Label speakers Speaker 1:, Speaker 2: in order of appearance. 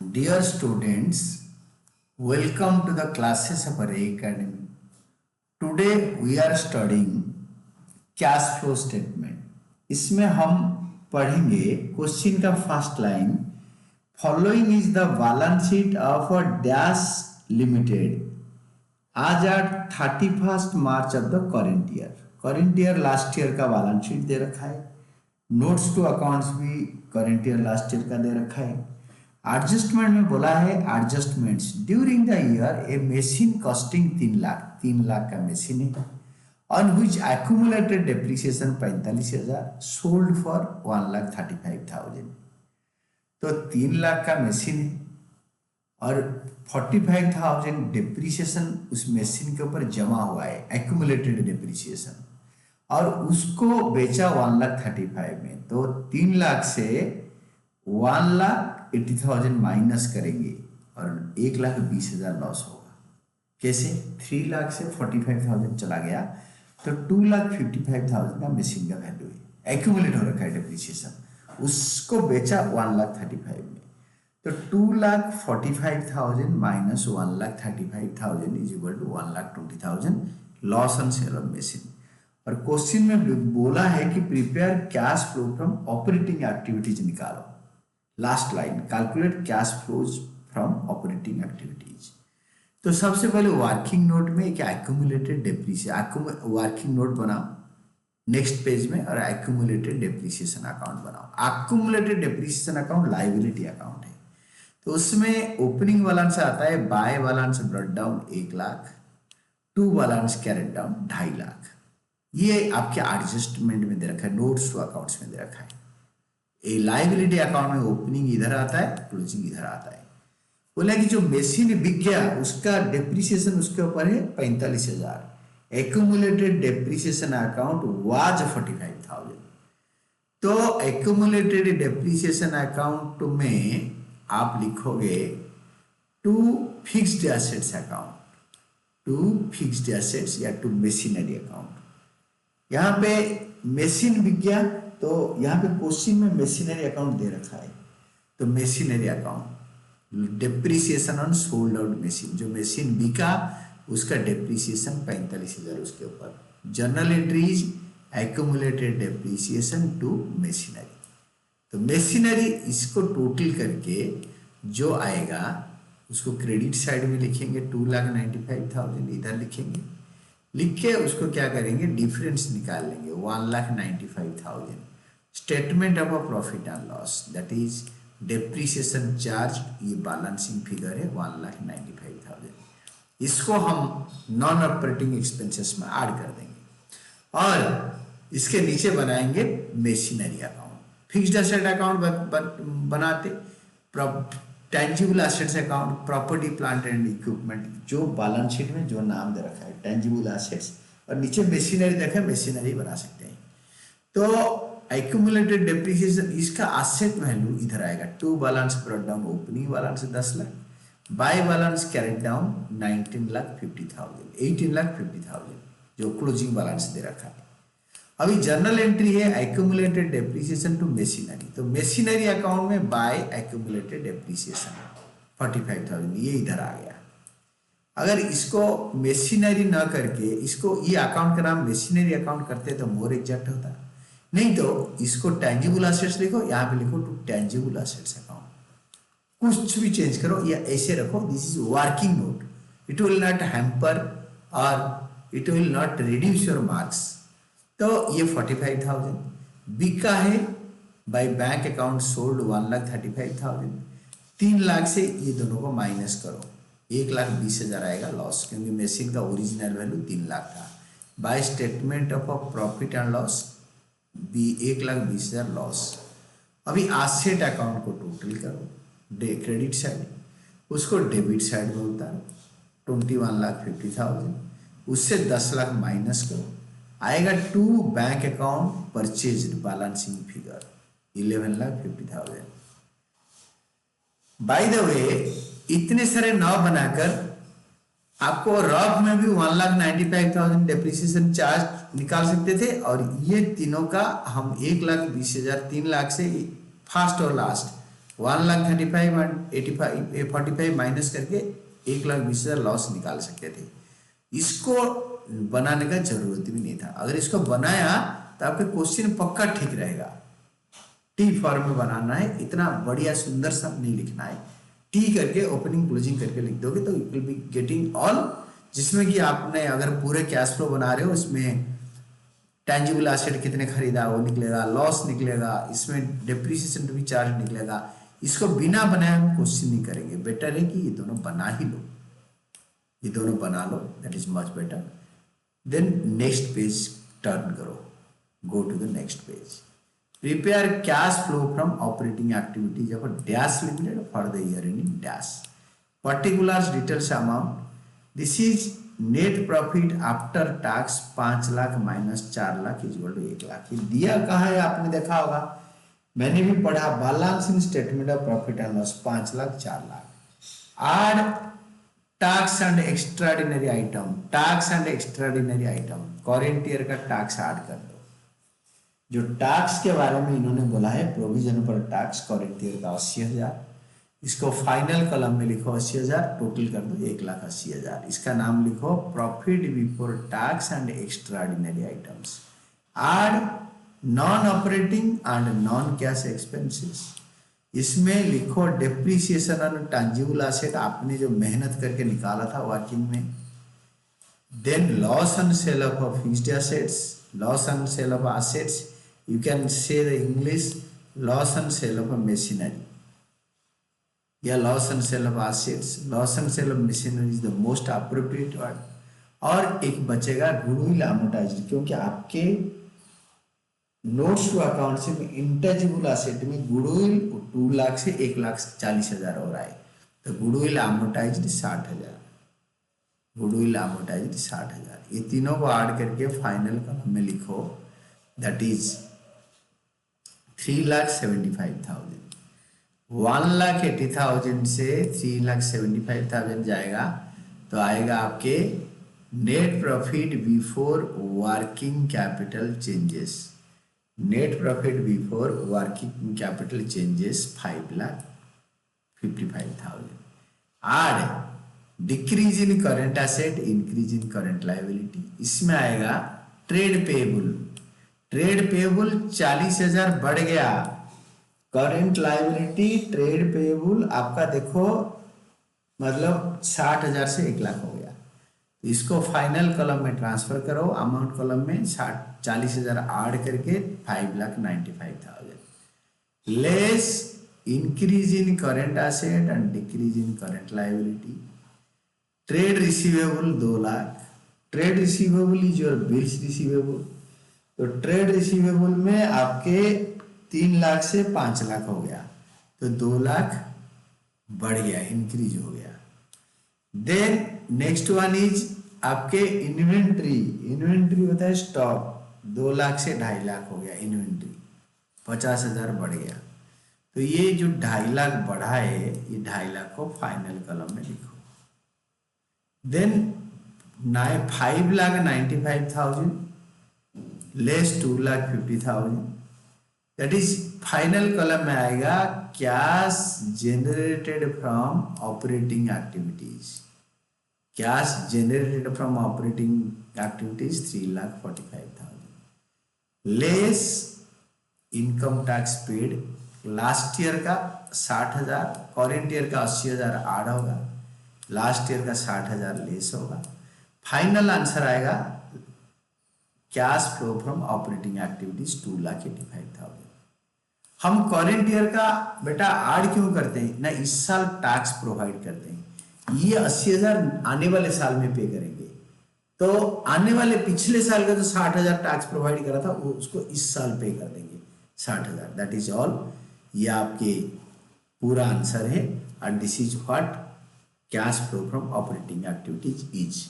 Speaker 1: Dear students, welcome to the classes of Array Academy. Today we are studying cash flow statement. इसमें हम पढ़ेंगे question का first line, following is the balance sheet of a dash limited as at 31 March of the current year. Current year last year का balance sheet दे रखा है, notes to accounts भी current year last year का दे रखा है. Adjustment में बोला है adjustments during the year a machine costing 3 lakh का मशीन है on which accumulated depreciation 45,000 sold for 1,35,000. तो 3 लाख का मशीन है और 45,000 डेप्रिसिएशन उस मशीन के ऊपर जमा हुआ है, एक्यूमुलेटेड डेप्रिसिएशन, और उसको बेचा 1,35,000 में. तो 3 लाख से 1,80,000 माइनस करेंगे और 1,20,000 लॉस होगा. कैसे? 3 लाख से 45,000 चला गया तो 2,55,000 का मशीन का वैल्यू है, एक्यूमुलेट हो रखा है डेप्रिसिएशन, उसको बेचा 1,35,000 में. तो 2,45,000 minus 1,35,000 is equal to 1,20,000 loss on sale of machine. और क्वेश्चन में बोला है कि prepare cash flow from operating activities निकालो. Last line, calculate cash flows from operating activities. तो सबसे पहले वर्किंग नोट में एक एक्यूमुलेटेड डेप्रिसिएशन वर्किंग नोट बनाओ नेक्स्ट पेज में, और एक्यूमुलेटेड डेप्रिसिएशन अकाउंट बनाओ. Accumulated depreciation account liability account है, तो उसमें ओपनिंग बैलेंस आता है by balance brought down 1 lakh, to balance carried down 2.5 lakh. ये आपके एडजस्टमेंट में दे रखा है, नोट्स टू अकाउंट्स में दे रखा है. ए लायबिलिटी अकाउंट में ओपनिंग इधर आता है, क्लोजिंग इधर आता है. बोला कि जो मशीन बिक गया उसका डेप्रिसिएशन उसके ऊपर है 45,000. Accumulated depreciation account was 45,000. तो एक्यूमुलेटेड डेप्रिसिएशन अकाउंट में आप लिखोगे to fixed assets account, to fixed assets या टू मशीनरी अकाउंट. यहाँ पे मशीन बिक गया तो यहाँ पे क्वेश्चन में मशीनरी अकाउंट दे रखा है, तो machinery account depreciation on sold out machine, जो मशीन बिका उसका डेप्रिसिएशन 45,000 उसके ऊपर. Journal entries accumulated depreciation to machinery. तो मशीनरी इसको टोटल करके जो आएगा उसको क्रेडिट साइड में लिखेंगे 2,95,000 इधर लिखेंगे, लिख के उसको क्या करेंगे डिफरेंस निकाल लेंगे 1,95,000. Statement of a profit and loss that is depreciation charge, ये बैलेंसिंग फिगर है 1,95,000. इसको हम नॉन ऑपरेटिंग एक्सपेंसेस में ऐड कर देंगे और इसके नीचे बनाएंगे machinery account. Fixed asset account बनाते, tangible assets account, property plant and equipment, जो बैलेंस शीट में जो नाम दे रखा है टेंजिबल एसेट्स, और नीचे मशीनरी देखा, मशीनरी बना सकते हैं. तो एक्यूमुलेटेड डेप्रिसिएशन इसका एसेट वैल्यू इधर आएगा. To balance brought down opening balance 10 lakh, by balance carried down 18,50,000 जो क्लोजिंग बैलेंस दे रखा है. अभी जर्नल एंट्री है एक्यूमुलेटेड डेप्रिसिएशन टू मशीनरी, तो मशीनरी अकाउंट में बाय एक्यूमुलेटेड डेप्रिसिएशन 45,000 ये इधर आ गया. अगर इसको मशीनरी ना करके इसको ये अकाउंट का नाम मशीनरी अकाउंट करते तो मोर एग्जैक्ट होता, नहीं तो इसको टेंजिबल एसेट्स लिखो, यहाँ पे लिखो टू टेंजिबल एसेट्स अकाउंट, कुछ भी चेंज करो या ऐसे रखो. This is working note, it will not hamper और it will not reduce your marks. तो ये 45,000 बिका है by bank account sold 1,35,000. 3 lakh से ये दोनों को माइनस करो, 1,20,000 आएगा लॉस, क्योंकि मशीन का ओरिजिनल वैल्यू 3 लाख था. By statement of a profit and loss भी 1,20,000 लॉस. अभी एसेट अकाउंट को टोटल करो, क्रेडिट साइड उसको डेबिट साइड में उतारो, 21,50,000 उससे 10 लाख माइनस करो, आएगा to bank account purchase balancing figure 11,50,000. By the way इतने सारे नाव बनाकर आपको रफ में भी 1,95,000 डेप्रिसिएशन चार्ज निकाल सकते थे, और ये तीनों का हम 1,20,000 3 लाख से फर्स्ट और लास्ट 1,35,000 और 45 माइनस करके 1,20,000 लॉस निकाल सकते थे। इसको बनाने का जरूरत भी नहीं था। अगर इसको बनाया तो आपके क्वेश्चन पक्का ठीक रहेगा। टी फॉर्म में बनाना है, इतना बढ़िया सुंदर सा नहीं लिखना है। टी करके ओपनिंग क्लोजिंग करके लिख दोगे तो you will be getting all, जिसमें कि आपने अगर पूरे कैश फ्लो बना रहे हो इसमें टेंजिबल एसेट कितने खरीदा वो निकलेगा, लॉस निकलेगा, इसमें डेप्रिसिएशन भी चार्ज निकलेगा। इसको बिना बनाए हम क्वेश्चन नहीं करेंगे। बेटर है कि ये दोनों बना ही लो, ये दोनों बना लो, that is much better. Then next page turn करो, go to the next page. Prepare cash flow from operating activities of dash limited for the year ending dash, particulars details amount, this is net profit after tax 5 lakh minus 4 lakh equal to 1 lakh. ये दिया कहाँ है आपने देखा होगा, मैंने भी पढ़ा, balancing statement of profit and loss 5 lakh 4 lakh. Add tax and extraordinary item, tax and extraordinary item, current year का टैक्स ऐड कर दो। जो टैक्स के बारे में इन्होंने बोला है, प्रोविजन पर टैक्स करेंट ईयर का 80,000, इसको फाइनल कॉलम में लिखो 80,000, टोटल कर दो 1,80,000। इसका नाम लिखो profit before tax and extraordinary items. Add non operating and non cash expenses, इसमें लिखो डेप्रिसिएशन ऑन टेंजिबल एसेट, आपने जो मेहनत करके निकाला था वर्किंग में। Then loss on sale of fixed assets, loss on sale of assets, you can say the English loss on sale of machinery या loss on sale of assets, loss on sale of machinery is the most appropriate word. और एक बचेगा goodwill amortised, क्योंकि आपके notes to account से intangible asset में goodwill 2 lakh से 1,40,000 हो रहा है, तो गुडविल अमोर्टाइज्ड 60,000, गुडविल अमोर्टाइज्ड 60,000। ये तीनों को ऐड करके फाइनल कॉलम में लिखो, दैट इज 3,75,000। 1,80,000 से 3,75,000 जाएगा तो आएगा आपके net profit before working capital changes, net profit before working capital changes 5,55,000। Add decrease in current asset, increase in current liability, इसमें आएगा ट्रेड पेएबल, ट्रेड पेएबल 40,000 बढ़ गया, करंट लायबिलिटी ट्रेड पेएबल आपका देखो मतलब 60,000 से 1 लाख हो गया। तो इसको फाइनल कॉलम में ट्रांसफर करो, अमाउंट कॉलम में 40,000 ऐड करके 5,95,000 less increase in current asset and decrease in current liability. Trade receivable 2 lakh, trade receivable is your bills receivable, तो ट्रेड रिसीवेबल में आपके 3 लाख से 5 लाख हो गया, तो 2 लाख बढ़ गया, इंक्रीज हो गया। देन नेक्स्ट वन इज आपके इन्वेंट्री, इन्वेंट्री होता है स्टॉक, 2 लाख से 2.5 लाख हो गया इन्वेंट्री, 50,000 बढ़ गया। तो ये जो 2.5 लाख बढ़ा है, ये 2.5 लाख को फाइनल कॉलम में लिखो। Then 5,95,000 less 2,50,000, that is final column में आएगा cash generated from operating activities, cash generated from operating activities 3,45,000 less income tax paid, last year का 60,000, करेंट ईयर का 80,000 ऐड होगा, लास्ट ईयर का 60,000 लेस होगा। फाइनल आंसर आएगा cash flow from operating activities 2,85,000। हम current year का बेटा add क्यों करते हैं ना, इस साल टैक्स प्रोवाइड करते हैं, ये 80,000 आने वाले साल में पे करेंगे, तो आने वाले पिछले साल का जो 60,000 टैक्स प्रोवाइड करा था वो उसको इस साल पे कर देंगे 60,000, दैट इज ऑल। ये आपके पूरा आंसर है, and this is what cash flow from operating activities is.